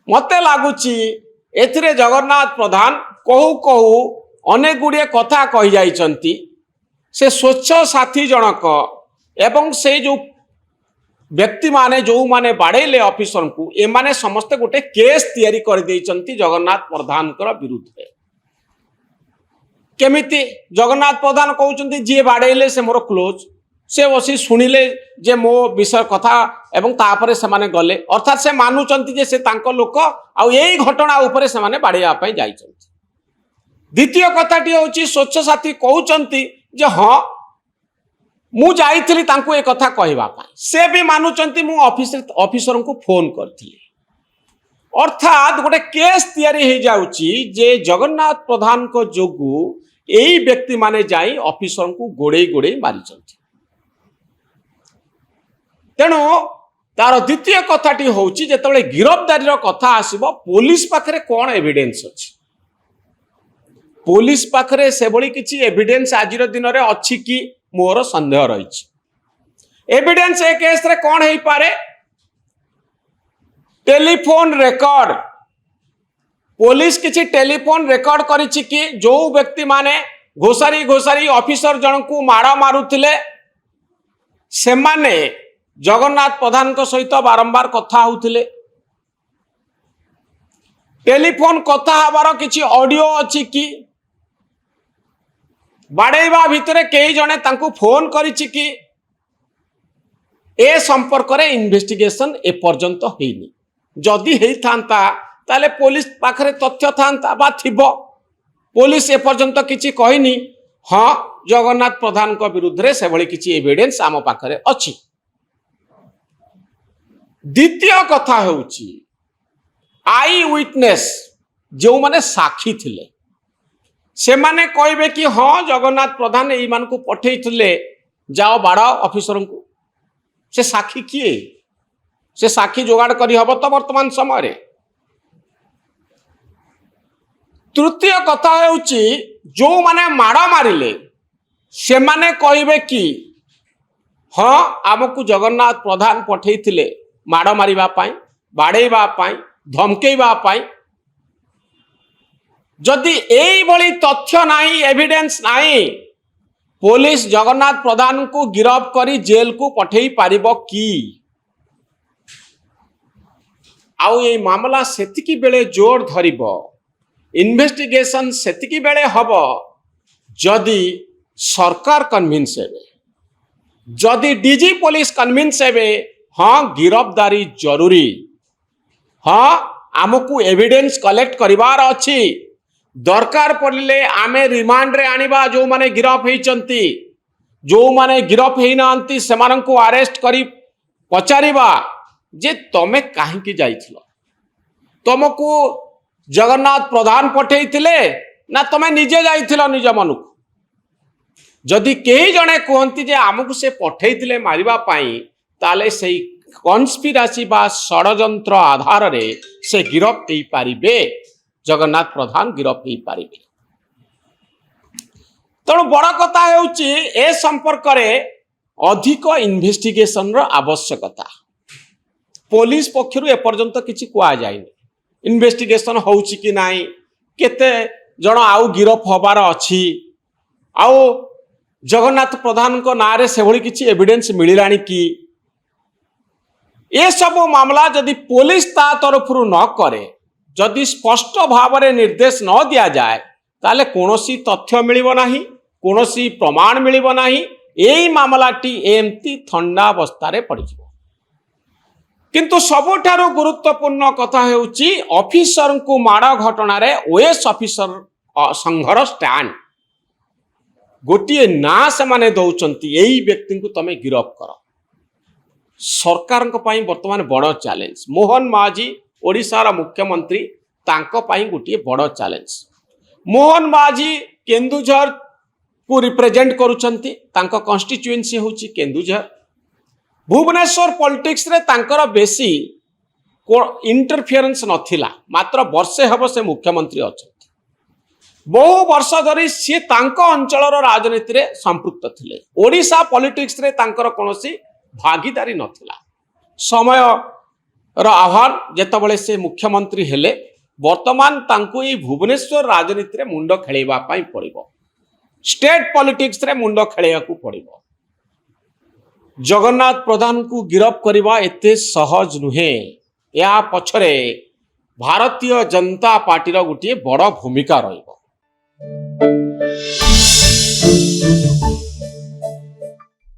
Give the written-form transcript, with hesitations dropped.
मते लगुची एथिरे जगन्नाथ प्रधान कहू कहू अनेक गुड़िए कथा कही जाइछंती। से स्वच्छ साथी जनक एवं से जो व्यक्ति माने जो माने बाड़ेले ऑफिसर को ए माने समस्त गोटे केस तैयारी कर देइछंती जगन्नाथ प्रधान विरुद्ध में। केमिति जगन्नाथ प्रधान कहउछंती जे बाड़ेले से मोर क्लोज से बसी शुणिले जे मो विषय कथा एवं तापरे से माने गले अर्थात से मानुचंती जे से तांको लोक आ एई घटना उपरे से माने बाड़ेया पई जाइछंती। द्वितीय कथाटी होची स्वच्छ साथी कहउचंती जे हां मु जाइथिली तांको ए कथा कहबा पई से भी मानुचंती मु ऑफिसर को फोन करथिली। अर्थात गोटे केस तैयारी हो जाउची जे जगन्नाथ प्रधान को जोगु एई व्यक्ति माने जाई ऑफिसर को गोड़े गोड़े मारिचंती। तेणु तार द्वितीय कथाटी होची जेतबेले गिरफ्तारी कथा आसीबो पुलिस पाखरे कोन एविडेंस अछि। पुलिस पाखरे से भली किछि एविडेंस आजिर दिन रे अछि कि मोर संदेह रही। एविडेंस ए केस रे कोन हेई पारे टेलीफोन रिकॉर्ड पुलिस किछि टेलीफोन रिकॉर्ड करिछि कि जो व्यक्ति माने घोषारी घोषारी ऑफिसर जन को माड़ मारुथिले से माने जगन्नाथ प्रधान को सहित बारंबार कथा होउथिले। टेलीफोन कथा हबार किछि ऑडियो अछि कि बाड़ेबा भितरे कई जने तांको फोन करिछि कि ए संपर्क रे इन्वेस्टिगेशन ए पर्यंत हेइनी। जदि हेई थांता ताले पुलिस पाखरे तथ्य थांता बा थिबो। पुलिस ए पर्यंत किछि कहिनी हां जगन्नाथ प्रधान को विरुद्ध रे से भली किछि एविडेंस आम पाखरे अछि। द्वितीय कथा होउची आई विटनेस जो माने साक्षी थिले से माने कहबे कि हां जगन्नाथ प्रधान एई मान को पठेइथिले जाओ बाड़ा ऑफिसर को। से साक्षी किए से साक्षी जोगाड़ करी हबो तो वर्तमान समय रे। तृतीय कथा होउची जो माने माड़ा मारिले से माने कहबे कि हां आमको जगन्नाथ प्रधान पठेइथिले माड़ मारिबा पाई बाड़ेबा पाई धमकेबा पाई। जदि एई भली तथ्य नाही एविडेंस नाही पुलिस जगन्नाथ प्रधान को गिरफ्त करी जेल को पठेई पारिबो कि। आउ ए मामला सेतिकी बेले जोर धरिबो इन्वेस्टिगेशन सेतिकी बेले हबो जदि सरकार कन्विंस हेबे जदि डीजी पुलिस कन्विंस हेबे हाँ गिरफ्तारी जरूरी हाँ आमको एविडेंस कलेक्ट करिवार अछि दरकार पड़िले आमे रिमांड रे आनिबा जो माने गिरफ हेइचंती जो माने गिरफ हेइनांती सेमान को अरेस्ट करी पचारिबा जे तमे काहे की जाइथिलो तुमको जगन्नाथ प्रधान पठेइथिले ना तमे निजे जाइथिलो निज मनुक। जदि केही जने कहंती जे आमको से पठेइथिले मारिबा पाई ताले से कन्स्पिरासी बा षडयंत्र आधार रे से गिरफ्त हेई पारिबे जगन्नाथ प्रधान गिरफ्त हेई पारिबे। तेणु बड़ कथा हेउची ए संपर्क रे अधिक इन्वेस्टिगेशन रो आवश्यकता। पुलिस पक्षरु ए पर्यंत किछि कुआ जायनि इन्वेस्टिगेशन होउची कि नाही केते जण आउ गिरफ होबार अछि आउ जगन्नाथ प्रधान को नारे से भली किछि एविडेंस मिलिलानी कि ये सब मामला जदि पुलिस ता तरफ न करे जदि स्पष्ट भाव में निर्देश न दिया जाए ताले कोनोसी तथ्य मिलिबो नाही कोनोसी प्रमाण मिलिबो नाही एई मामलाटी एमती ठंडा अवस्था रे पड़िजिवो। किंतु सबुठारु गुरुत्वपूर्ण कथा हेउची ऑफिसर को माड़ घटना रे ओएस ऑफिसर संघर स्टैंड गोटिए ना से माने दउचंती एई व्यक्ति को तमे गिरफ्त करो। सरकार वर्तमान बड़ चैलेंज मोहन माझी ओडिशार मुख्यमंत्री तांको पाई गोटे बड़ चैलेंज। मोहन माझी केन्दुझर को रिप्रेजेंट करुचंती तांको कॉन्स्टिट्यूएंसी होची केन्दुझर। भुवनेश्वर पॉलिटिक्स रे तांकर बेसी इंटरफियरेंस नथिला मात्र वर्षे हब से मुख्यमंत्री अछंती। बहु वर्ष धरी सी तांको अंचलर राजनीति रे संपृक्त थिले। ओडिशा पॉलिटिक्स रे तांकर कोनोसी भागीदारी नथिला। समय आह्वान जेतबले से मुख्यमंत्री हेले वर्तमान तांको ई भुवनेश्वर राजनीति रे मुंड खेलैबा पई पड़िबो स्टेट पॉलिटिक्स रे मुंड खेलैया को पड़िबो जगन्नाथ प्रधान को गिरफ करवा एते सहज नुहे या पछरे भारतीय जनता पार्टी रो गोटे बड़ भूमिका रहिबो।